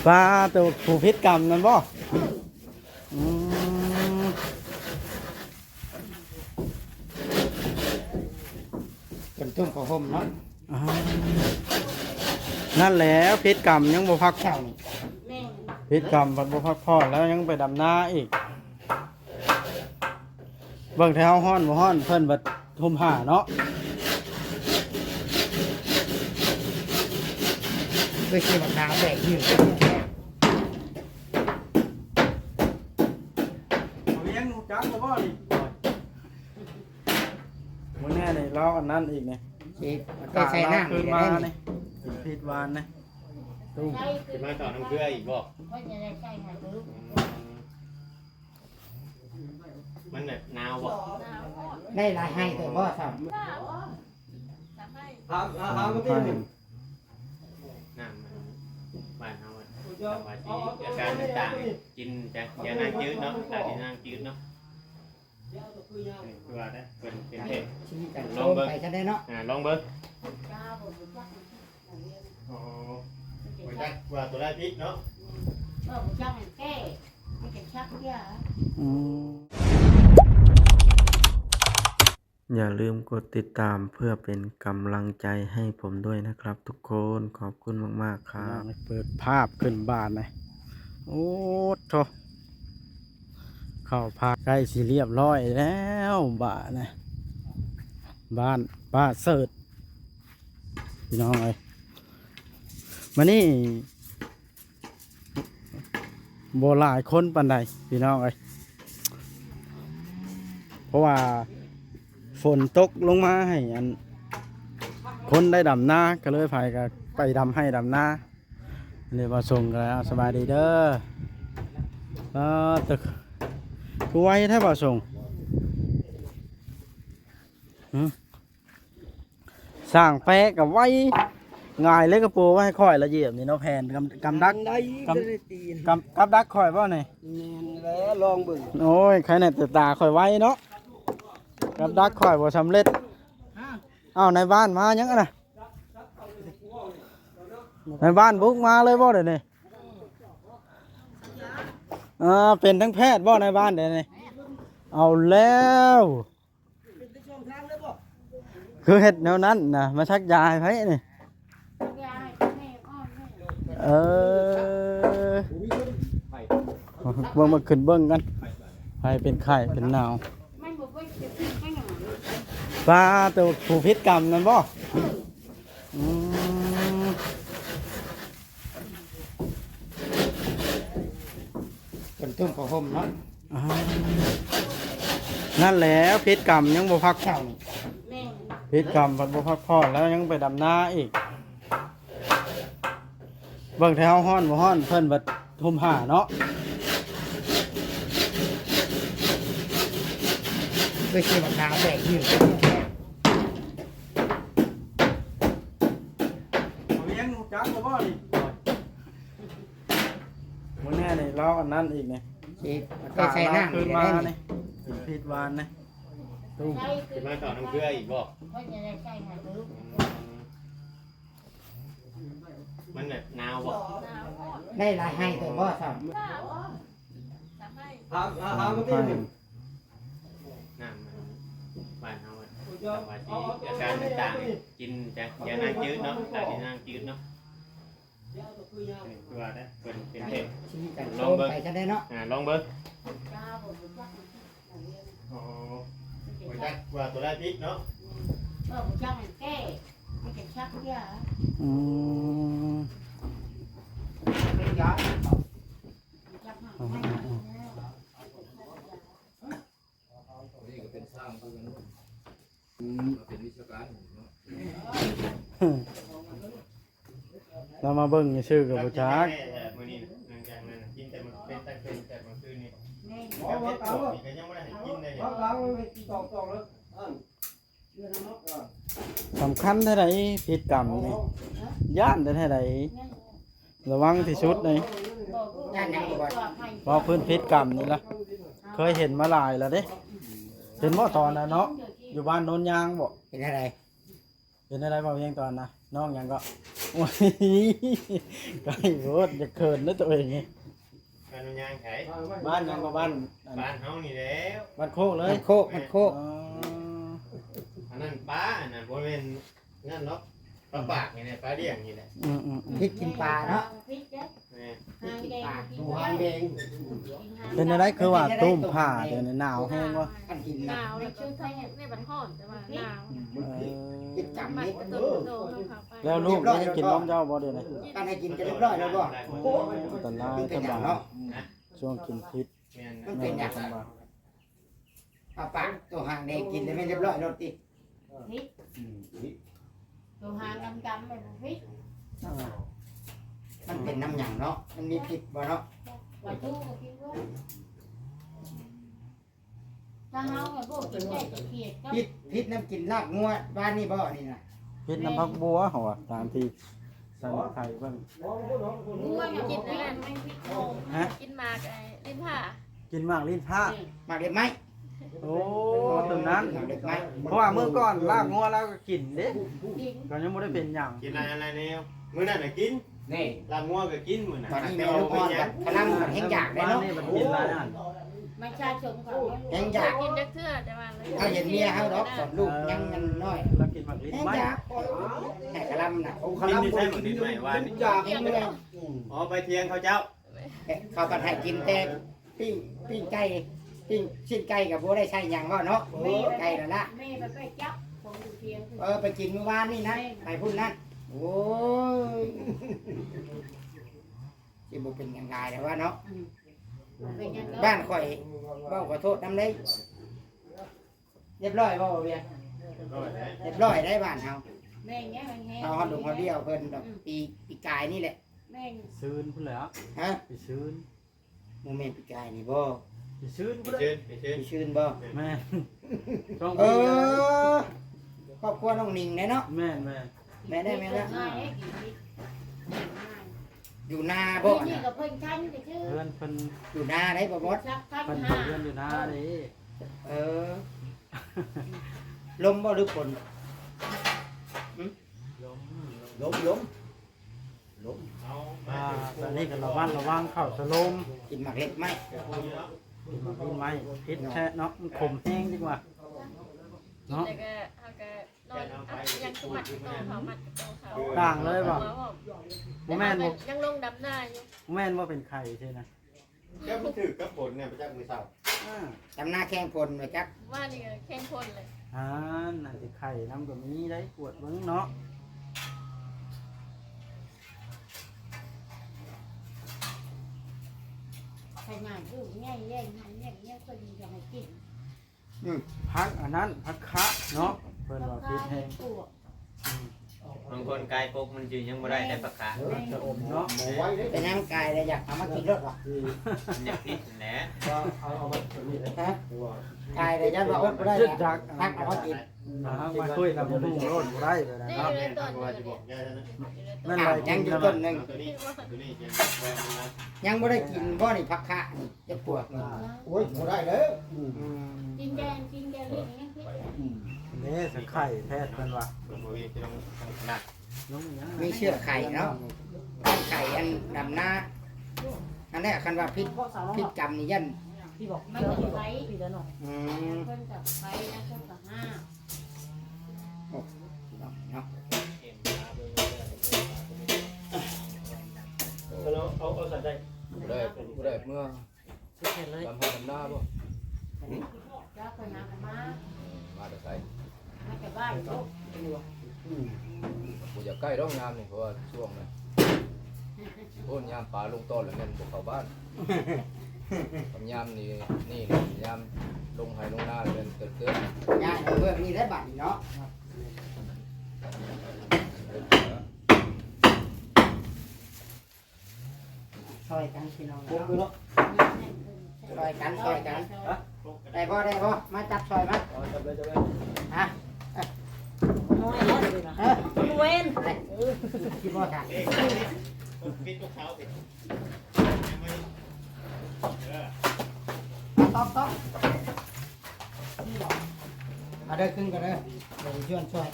ปลาตัวผู้พิษกรรมนั่นบ่อืมเป็นตุ้มข้าวห่มเนาะนั่นแหละพิษกรรมยังบ่พักผ่อนพิษกรรมบ่พักผ่อนแล้วยังไปดำนาอีกเบิ่งแถวฮ้อนบ่ฮ้อนเพิ่นบัดทุ่มห่าเนาะไปซื้อมะนาวแบกยืดเลี้ยงหนูจักบ่นี่มื้อแน่นี่เราอันนั้นอีกนี่ก็ใส่น้ำ คืนมานี่ผิดวานนี่ตุ้มขึ้นมาต่อน้ำเกลืออีกบ่มันแบบหนาวบ่ได้ลายให้แต่บ่ทำน้ำมันบ้านเฮาว่าสิอาการต่างๆกินจากยานั่งจืดเนาะจากที่นั่งจืดเนาะคือว่าได้เป็นเพศลองเบิ่งไปก็ได้เนาะลองเบิ่งอ๋อบ่จักว่าตัวได้พิษเนาะอย่าลืมกดติดตามเพื่อเป็นกำลังใจให้ผมด้วยนะครับทุกคนขอบคุณมากๆครับเปิดภาพขึ้นบ้านเลยโอ้โถเข้าภาคใกล้สิเรียบร้อยแล้วบ้านนะบ้านป้าเสิร์ชพี่น้องเอ้ยมานี่โบหลายคนปานใดพี่น้องเอ้ยเพราะว่าฝนตกลงมาให้อันคนได้ดำนาก็เลยไปก็ไปดำให้ดำนาเลยมาส่งกันแล้วสบายดีเด้อตึกกูไว้ถ้ามาส่งสร้างแปะกับไว้ง่ายเลยกระปูไว้ค่อยละเอียดนี่เนาะแผ่นกำดักกำดักค่อยป่ะนี่แล้วลองเบิ่งโอ้ยใครเนี่ยตาค่อยไว้เนาะกับดักข่อยบ่สำเร็จอ้าวในบ้านมายังไงนะในบ้านบุกมาเลยบ่เดี๋ยวนี้เป็นทั้งแพทย์บ่ในบ้านเดี๋ยวนี้เอาแล้วคือเห็ดแนวนั้นนะมาชักยาให้ไผนี่เบิ่งมาขึ้นเบิ่งกันใครเป็นไข้เป็นหนาวปลาตัวผู้พิษกรรมนั่นบ่เป็นตุ้มข้าวห่มเนาะนั่นแหละพิษกรรมยังบ่พักผ่อนพิษกรรมบ่พักผ่อนแล้วยังไปดำนาอีกเบิ่งแถวฮ้อนบ่ฮ้อนเพิ่นบัดทุ่มห่าเนาะไปซื้อมะนาวแบกยืดเลี้ยงหนูจักบ่นี่มื้อแน่นี่เราอันนั้นอีกนี่ก็ใส่น้ำ คืนมานี่ผิดวานนี่ตุ้มขึ้นมาต่อน้ำเกลืออีกบ่มันแบบหนาวบ่ได้ลายให้แต่บ่ทำน้ำมันบ้านเฮาว่าสิอาการต่างๆกินจากยานั่งจืดเนาะจากที่นั่งจืดเนาะคือว่าได้เป็นเพศลองเบิ่งไปก็ได้เนาะลองเบิ่งอ๋อบ่จักว่าตัวได้พิษเนาะเป็นยาเรามาเบิ่งชื่อกับบุจักมื้อนี้หลังจากนั้นกินแต่มันเป็นแต่มื้อคืนนี้กับเฮ็ดสดนี่ก็ยังบ่ได้ให้กินเลยสำคัญเท่าไหร่พิษกรรมนี่ย่านเท่าไหร่ระวังที่สุดนี่เพราะพื้นพิษกรรมนี่ล่ะเคยเห็นมาหลายแล้วเด้เห็นบ่ตอนน่ะเนาะอยู่บ้านโนนยางบ่เป็นอะไรเห็นอะไรบ่เพียงตอนน่ะ น้องหยังก็โอ้ยไก่โคตรจะเขินนะตัวเองนี่ บ้านมันย่างไข บ้านหยังก็บ้านอัน บ้านเฮานี่แล้ว บ้านโคกเลย มันโคกมันโคก อ๋อ อันนั้นปลาอันนั้นบ่แม่นนั่นเนาะปลาปากนี่แหละปลาเลี้ยงนี่แหละ อืม พริกกินปลาเนาะ แม่ พริกกินปลาดูหางแดง เป็นอะไรคือว่าตุ้มผ้าเดี๋ยวนี้หนาวแห้งวะ กันกิน ห นะ นาวแล้วชื่อไทยในบันห้อนแต่ว่าหนาว กินจำ มัน นิด ก็ เอ โด อ โดนเขาไป แล้วลูกได้กินนมเจ้าบ่เดี๋ยวนี้ กันให้กินจะเรียบร้อยแล้วบ่ ตอนแรก มันเป็ ก็ นอย่า บาง เนาะ ช่วงกินพิษ แม่น มันเป็นอย่าง บ่า เอาปากตัวหางแดงกินได้ไม่เรียบร้อยรถติ พริกตัวหางกำไปพริก มันเป็นน้ำหยังเนาะมันมีพิษบ่เนาะ ปลาทูก็กินด้วยถ้าเฮาเนี่ยพวกกินได้จะเขียดก็ พิษน้ำกินลาบงัวบ้านนี่บ่นี่นะ พิษน้ำพักบัวเหรอตามที่สั่งไข่เบิ่ง งัวเนี่ยกินได้ไม่พริกโง ฮะ กินหมากไอ้ลิ้นผ่า กินมากลิ้นผ้า หมากเด็ดไหม โอ้ตรงนั้น หมากเด็ดไหม เพราะว่าเมื่อก่อนลากงัวแล้วก็กินเด้ กิน ก็ยังไม่ได้เป็นอย่าง กินอะไรแนวมื้อนั้นน่ะกิน นี่ ลางัวก็กินมื้อนั้น ตอนนี้แม่ลูกอ่อนกับพลังมันแห้งอยากได้ บ้าน เนาะ นี่มันกินหลายอัน ไม่ใช่ชมเขา แห้งอยาก กินได้เทื่อแต่ว่า เขาเห็นเมียเขาดอกสอนลูกยังมันน้อย แล้วกินมากลิ้น แห้ง ไหม อยากแต่กะลำน่ะ กินนี่ใช่หมดนิดหน่อยว่านี่ แห้งเลย อ๋อไปเที่ยงเขาเจ้า เขาก็ให้กินแต่ปิ้งไก่ปิ้งชิ้นไก่กับบัได้ใช้หยังว่าเนาะไก่ละละ แม่ไปจับผมอยู่เพียง ไปกินเมื่อวานนี่นะไปพุ่นนั่นโอ้ยที่บุเป็นยังไงแต่ว่าเนาะ เป็นยังไง บ้านข่อยเบ้าขอโทษน้ำเลยเรียบร้อยบ่เบียเรียบร้อยได้บ้านเฮา แม่เงี้ยมันแห้ง เอาฮอดลงฮอดเดียวเพิ่นดอกปีกายนี่แหละ แม่ง ซื้นพุ่นแหล้ว ฮะ ไปซื้น โมเมนต์ปีกายนี่บ่ ไปซื้น ไป พุ่น เชิญไปเชิญ มีชื่นบ่ แม่ช่อง เออครอบครัวน้องนิงเด้เนาะ แม่ แม่ได้แม่ละ ง่ายให้กิน อยู่นาบ่ นี่ น่ะ กับเพิ่นคันไปชื่อ เพื่อนเพิ่น อยู่นาได้บ่บด สักคัน เพิ่น ห้า เพื่อนอยู่หน้านี่ เออลมบ่หรือฝน ล้ม เอามา ตอนนี้ก็ระวังเข้าสโลม กินหมากเห็ดไหม กินมาพิษไหมพิษแท้เนาะมันขมแห้งดีกว่า กินแล้วก็เอาก็นอนยังคือมัดกระโตเขามัดกระโตเขา ต่างเลยบ่บ่แม่นบ่ ยังลงดำหน้าอยู่ บ่แม่นว่าเป็นไข่ใช่นะ เจ้ามันถือกับผลเนี่ยพระเจ้ามือเศร้า จำหน้าแข้งพลเลยจัก ว่านี่ก็เข้มข้นเลย นั่นสิไข่น้ำก็มีได้ปวดเบิ่งเนาะ ขนาดลูกแง่แย่งหันแย่งแย่งคนจะให้กิน พักอันนั้นพักคะเนาะเพิ่นว่าพิษแห้ง ปวด บางคนกายปกมันจืดยังบ่ได้แต่ปากกา จะอมเนาะ เป็นน้ำกายเลยอยากเอามากินรถหรอ มันยังติดแหละ ก็เอาไปตัวนี้เลย ฮะกายเลยยันว่าอดบ่ได้ ยึด แล้ว จัก พักเอามากิน มาคุยกับผู้โลดบ่ได้เลยนะ นี่ ครับ เลยต้น ว่า เล จะ ย บอกยายนะ นั่น อ่ะ ไร ยังอยู่ต้นหนึ่ง ตัวนี้จะแวะมา ยังไม่ได้กินบ่นี่พักคะนี่จะปวดนี่โอ้ยบ่ได้เด้อ กินแดงกินแดงนี่ยังคิด นี่สไข่แท้เพิ่นว่า ตัวโมวีจะต้องขนาด น้องยัง มีเชือกไข่เนาะไข่อันดำหน้าอันนี้คันว่าพิษกรรมนี่ยัน ไม่ต้องไฟ อืม คนกับไฟนะคนกับห้า เนาะ เอาใส่ได้ ได้เมื่อ เห็นเลย ลำพังลำหน้าบ่ แล้วคนน้ำมา มาแต่ไส มาจากบ้านลูก บ่อยากใกล้ร่องยามนี่เพราะว่าช่วงนั้นโอนยามปลาลงต้นแล้วแม่นบ่เข้าบ้านกับยามนี่ยามลงไห้ลงนาแล้วแม่นเกิด ง่ายเพื่อนี่ได้บัตรเนาะช่วยกันพี่น้องเนาะช่วยกันได้บ่มาจับช่วยมา ๆจับเลยจับเลย ฮะ เว้น คิดว่าค่ะ ปิดทุกเช้าปิด ต้องเอาเด้อขึ้นกันเด้อเดี๋ยวช่วย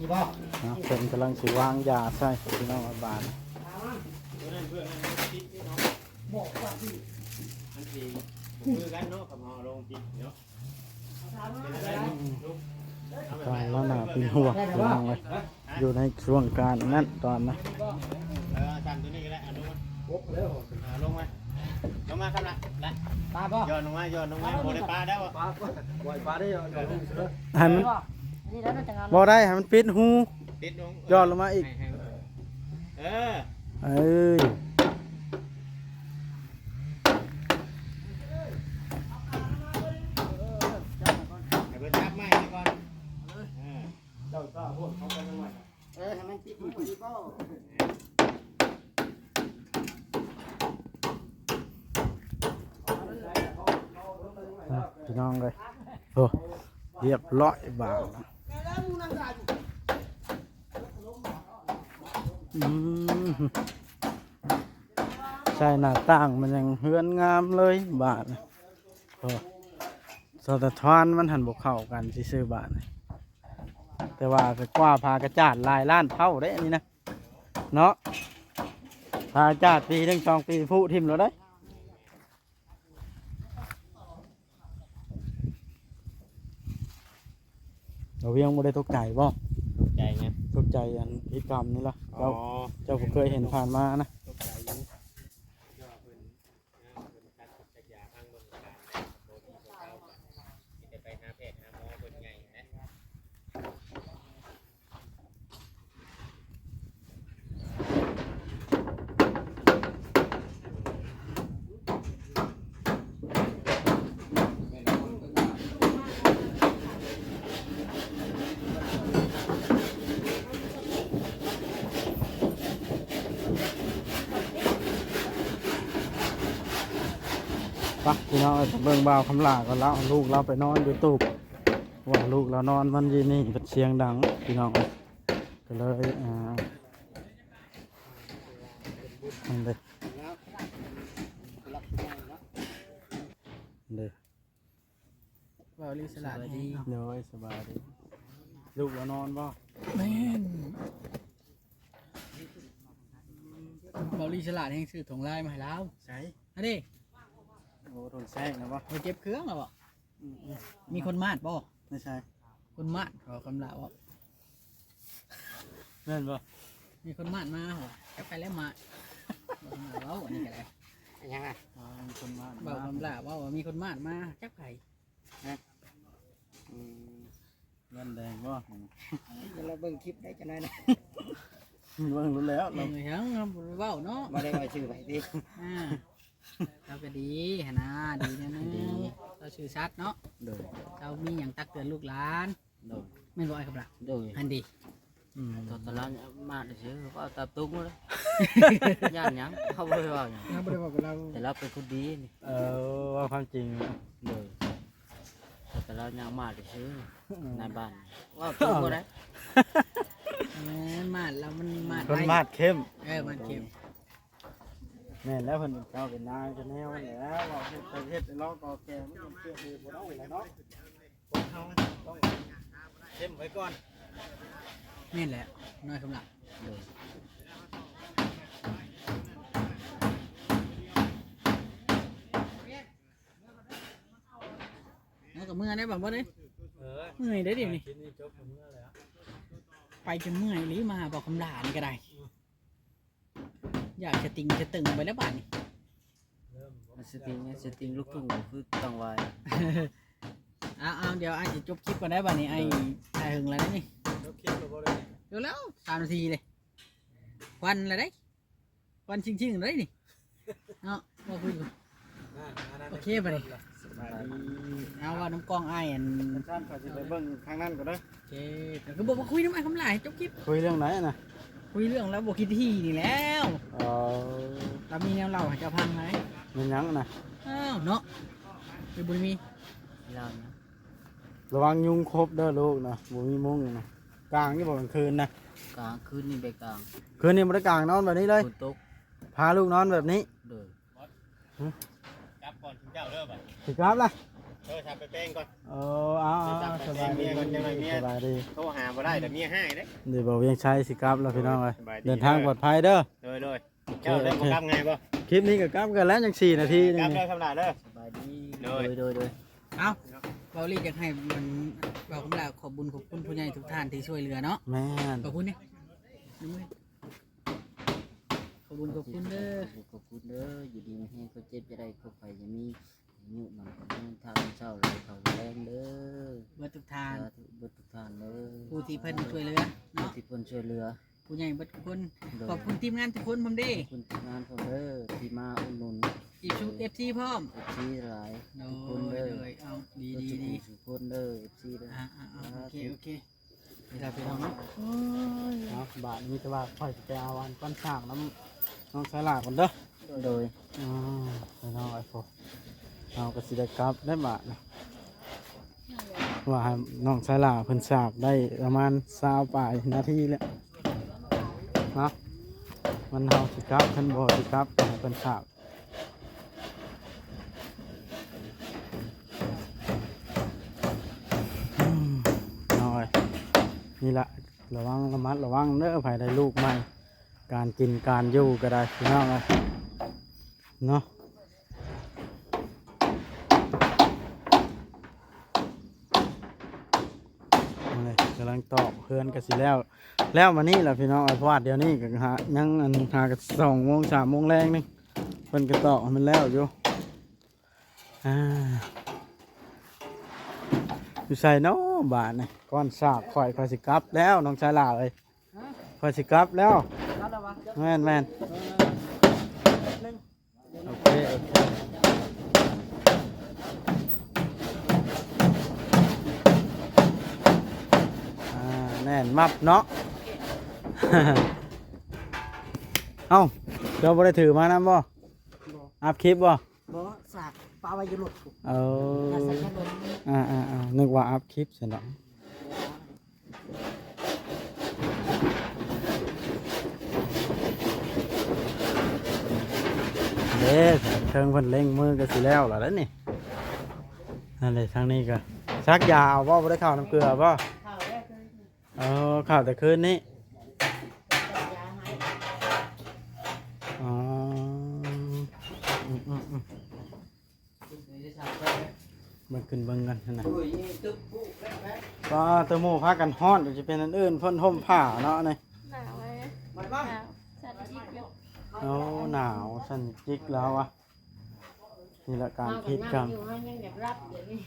นี่บ่ นะเพิ่นกำลังสิวางยาใส่พี่น้องบาด บอกว่าที่ มันสิคือกันเนาะกับหอลงจิตเนาะเป็นอะไรลูก กายแล้วน่าเป็นห่วงพี่น้องเลยอยู่ในช่วงการนั้นตอนนะ จำตัวนี้ก็ได้ลงมา โอ้แล้ว ลงมาลงมาครับละละ ปลาบ่ ย้อนลงมาย้อนลงมาโบได้ปลาได้บ่ ปลาปล่อยปลาได้เหรอ ให้มัน นี่แล้วน่าจะงาน บ่ได้ให้มันปิดหู ติดลง ย้อนลงมาอีก เออ เอ้ย ให้เพิ่นจับไม้ก่อนเจ้าก็พวกเขาไปทางไหน ให้มันติดอยู่ดีบ่ พี่น้องเลยโอ้เรียบร้อยบาทใช่หน้าต่างมันยังเฮือนงามเลยบาทโอ้สะท้อนมันหันบกเข้ากันที่ซื้อบาทแต่ว่าก็กว่าพากระจาดลายล้านเท่าได้อันนี้นะเนาะพากระจาดปีหนึ่งสองปีผู้ทิมเราได้เราเวียงไม่ได้ตกใจบ่ ตกใจไง ตกใจอันพิกรรมนี่ล่ะ อ๋อ เจ้าเคยเห็นผ่านมานะ ตกใจอยู่ย่อเพิ่นเพิ่นตัดจักยาทางเมืองการโบที่เก่าก็สิได้ไปหาแพทย์หาหมอเพิ่นใหญ่นะ ปะพี่น้องเบิ่งบ่าวคำลาก็เล่าลูกเราไปนอนอยู่ตูบว่าลูกเรานอนมันอยี่นี่เป็นเสียงดังพี่น้องก็เลยนั่นเลยเลย บ่าวลีสลัดดี เดี๋ยวสบายดีลูกเรานอนบ่ แม่นบ่าวลีสลัดแห่งซื้อถุงลายมาให้เรา ใช่ อันนี้ โอ้โดนแซงนะบ่ ไปเก็บเครื่องแล้วบ่มีคนมาดบ่ ไม่ใช่ คนมาดขอคำลาบ่ แม่นบ่ มีคนมาดมาเหรอจะไปแล้วมาบอกมาเว้าอันนี้ก็ได้ยังไง มีคนมา บอกคำลาว่ามีคนมาดมาจักไผ เงินแดงบ่ เราเบิ่งคลิปได้จังได๋นะ เบิ่งรู้แล้ว เบิ่งหยังเราบ่เว้าเนาะ บ่ได้ว่าชื่อไผติ เราก็ดีหั่นนะดีแน่นึงเราชื่อชัดเนาะ โดย เรามีหยังตักเตือนลูกหลาน โดย แม่นบ่ไอ้ครับล่ะ โดย อันดี ตัวตะลันมาได้ซื้อก็เอาตาตุ้งเลยย่านหยังเขาบ่ได้ว่าหยัง เราบ่ได้บอกกับเรา แต่เราเป็นคนดีนี่ ว่าความจริง โดยตัวตะลันยังมาได้ซื้อในบ้านว่าตุ้งบ่ได้ แม่นมาดเรามันมาด คน ไว้ มาดเข้ม มาดเข้ม แม่นแล้วเพิ่นเจ้าเป็นนายจะแนวนั่นแหล้วว่าเฮ็ดไปเฮ็ดเราก็แก่มันเชื่อถือบ่ได้แล้วเนาะคนเฮาต้องเข้มไว้ก่อน แม่นแหละน้อยคำล่ะ โดย แล้วก็เมื่อยได้บ่บ่เด้ เออ เมื่อยได้ดินี่ ทีนี้จบกับเมื่อแล้ว ไปจนเมื่อยหรือมาบอกคำลานี่ก็ได้ อยากจะติงจะตึงไปแล้วบาดนี่ มันสติงลูกทุ่งคือต้องไว้ เอาเดี๋ยวไอ้จะจบคลิปก่อนได้บาดนี่ไอ้ถ่ายหึงแล้วนี่ จบคลิปแล้วบ่ได้ เดี๋ยวแล้ว3 นาทีเลยควันแล้วได้ควันชิงๆเลยนี่เนาะบ่คุยกันโอเคบาดนี่ สบายดี เอาว่าน้ำกล้องไอ้อัน ท่านก็สิไปเบิ่งทางนั้นก็ได้ โอเคแต่ก็บอกว่าคุยน้ำไอ้คำลาให้จบคลิป คุยเรื่องไหนน่ะ คุยเรื่องแล้วบอกคิดที่นี่แล้ว เรามีแนวเล่าให้เจ้าพังไหม มันหยังน่ะ อ้าวเนาะคือบุญมี เราเนี่ย ระวังยุงครบเด้อลูกนะบ่มีมุ้งนะกลางนี่บ่กลางคืนนะ กลางคืนนี่ไปกลาง คืนนี้บ่ได้กลางนอนแบบนี้เลย ฝนตก พาลูกนอนแบบนี้ โดย จับก่อนถึงเจ้าเด้อบัด สิครับล่ะ ทำไปแป้งก่อน โอ้เอาสบายดีสบายดี โทรหาบ่ได้แต่เมียให้เด้ เดี๋ยวบอกเวียงชัยสิครับแล้วพี่น้องเอ้ย สบายดี เดินทางปลอดภัยเด้อ เลยเจ้าได้บ่กลับไงบ่ คลิปนี้ก็กลับกันแล้วยัง4 นาทีนึ กลับ ง ได้คำนาเด้อ สบายดี โด โดย เอาเบาลีอยากให้มันบอกคำลาขอบคุญผู้ใหญ่ทุกท่านที่ช่วยเหลือเนาะ แม่น ขอบคุณนี่ขอบคุณเด้อ ขอบคุณเด้ออยู่ดีมีแห้งเขาเจ็บจะได้เขาไปจะมีอายุมันก็มีทางเช้าเลยเขาแรงเด้อ เบิดทุกทาน สาธุเบิดทุกท่านเด้อ ผู้ที่เพิ่นช่วยเหลือ ผู้ เนาะ ที่เพิ่นช่วยเหลือ ผู้ใหญ่เบิดทุกคน โดย ขอบคุณทีมงานทุกคนผมเด้ ขอบคุณทีมงานผมเด้อที่มาอุดหนุน อีกชุด FC พร้อม FC หลาย โด ทุกคน ย เด้อ เอาดี ทุกคนเด้อ FC เด้อ โอเคเวลาไปลองเนาะ เนาะบาทมีแต่ว่าค่อยสิไปเอาอันก้อนสร้างน้ำน้องสายหลาก่อนเด้อ โดย พี่น้องไอ้พวกเอาก็สิได้กลับได้บาทนะว่าให้น้องสายหลาเพิ่นสากได้ประมาณ20 ปลายนาทีแล้วเนาะมันเฮาสิกลับเพิ่นบ่สิกลับให้เพิ่นสากน้อยนี่ละระวังระมัดระวังเด้อไผได้ลูกใหม่การกินการอยู่ก็ได้พี่น้องเอ้ยเนาะเอาเลยกำลังตอกเพื่อนกันสิแล้วมานี่แหละพี่น้องไอ้พวาดเดี๋ยวนี้ก็หายังอันหากัน2 โมง 3 โมงแรงนึงเพิ่นก็ตอกให้มันแล้วอยู่อยู่ใส่เนาะบาทนี่ก้อนสากข่อยสิกลับแล้วน้องชายหล่าเอ้ยข่อยสิกลับแล้วแม่นโอเคแน่นมับเนาะ เอ้าเราบ่ได้ถือมานะบ่อัพคลิปบ่ บ่สากปลาไว้อยู่รถ เออ ใส่แค่รถ นึกว่าอัพคลิปซะเนาะเด้เชิงเพิ่นเล็งมือก็สิแล้วล่ะแล้วนี่นั่นเลยทางนี้ก็ชักยาวบ่ได้ข้าวน้ำเกลือบ่ข้าวแต่คืนนี้อ๋อมันขึ้นเบิ่งกันนะก็เตอร์โมพากันฮ้อนเดี๋ยวจะเป็นอันอื่นเพ่นห่มผ้าเนาะนี่ หนาวไหมหนาวสัตว์จิกเยอะ โอ้หนาวสั่นจิกแล้ววะนี่ละการคิดกัน อยู่ให้ยังแบบรับเดี๋ยวนี้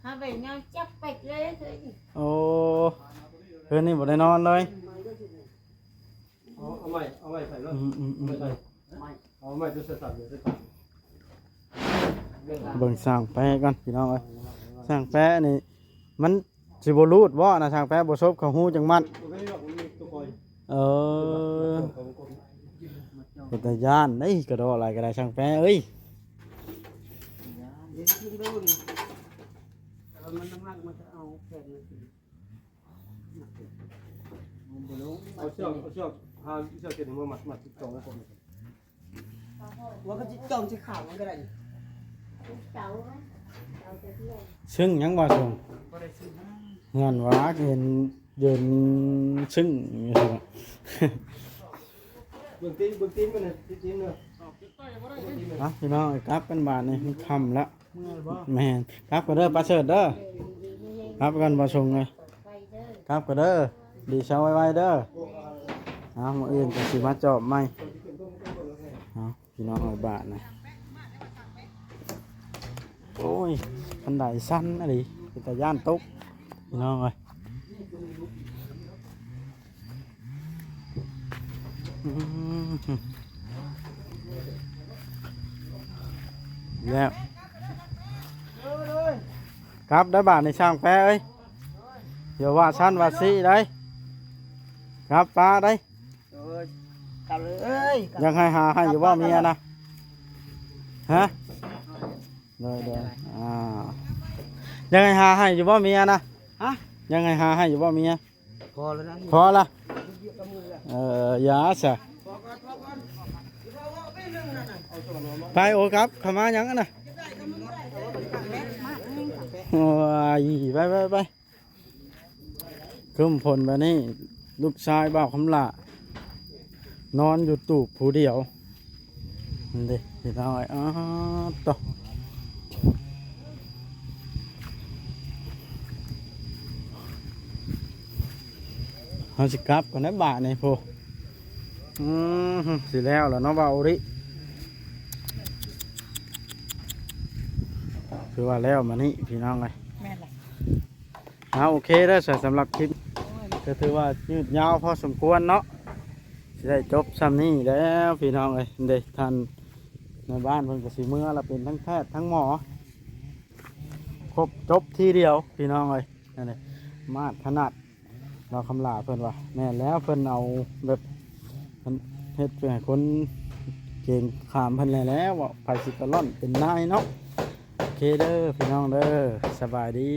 ถ้าไปเงาจับเป็ดเลยคือ โอ้คืนนี้บ่ได้นอนเลย เอาใหม่ใส่รถ เอาใหม่จะใส่เดี๋ยวใส่ เบิ่งสร้างแปะก่อนพี่น้องเอ้ยสร้างแปะนี่มันสิบ่รูดบ่นะสร้างแปะบ่ซบเข้าหูจังมันเป็นตาย่านได้กระโดดอะไรก็ได้สร้างแปะเอ้ย มันน้ำหนักมันจะเอาแผ่นมาสิ เอาเชือกหาเชือกเก็บมือมัดตรงแล้วผม ว่าก็จ้องสิขาวมันก็ได้ เต่าเต่าจะเที่ยว ซึ่งยังบ่ส่งเงินว่าเห็นยืนซึ่งอยู่ซั่น เบื้องตีนมันนะตีนเนาะ พี่น้องกลับกันบาทนี่มันค่ำละแม่นกลับก็เด้อปลาเสิร์ตเด้อ กลับกันบ่ส่งเลย ไปเด้อ กลับก็เด้อดีเช้าไว้ๆเด้อเอามื้ออื่นก็สิมาจอบใหม่เอาพี่น้องเอาบาทนะโอ้ยบันไดสั้นอะดิเป็นตาย่านตกพี่น้องเอ้ยแล้วกลับได้บาทในช่างแปะเอ้ยเดี๋ยวว่าสั้นว่าสีได้ครับป้าได้ กลับเลยเอ้ย ยังให้หาให้อยู่ว่าเมียนะฮะเดี๋ยวยังไงหาให้อยู่ว่าเมียนะฮะยังไงหาให้อยู่ว่าเมีย พอแล้วนะ พอละยาสะไปโอ้ครับขมายังนะ โอ้ยไปขึ้นผลไปนี่ลูกชายบ่าวคำละนอนอยู่ตูบผู้เดียวนั่นดิพี่น้อยต่อเอาสิกลับก่อนนะบาทนี่พูสิแล้วเนาะบ่าวริคือว่าแล้วมานี่พี่น้องเลย แม่นล่ะ เอาโอเคแล้วสำหรับคลิปก็ถือว่ายืดยาวพอสมควรเนาะสิได้จบซ้ำนี้แล้วพี่น้องเลยเด็กท่านในบ้านเพิ่นก็สิเมื่อเราเป็นทั้งแพทย์ทั้งหมอครบจบทีเดียวพี่น้องเลยนั่นเลยมาดถนัดเราคำลาเพิ่นว่าแม่นแล้วเพิ่นเอาแบบเพิ่นเฮ็ดเป็นคนเก่งขามเพิ่นแล้วว่าไผสิกะล่อนเป็นนายเนาะโอเคเด้อพี่น้องเด้อสบายดี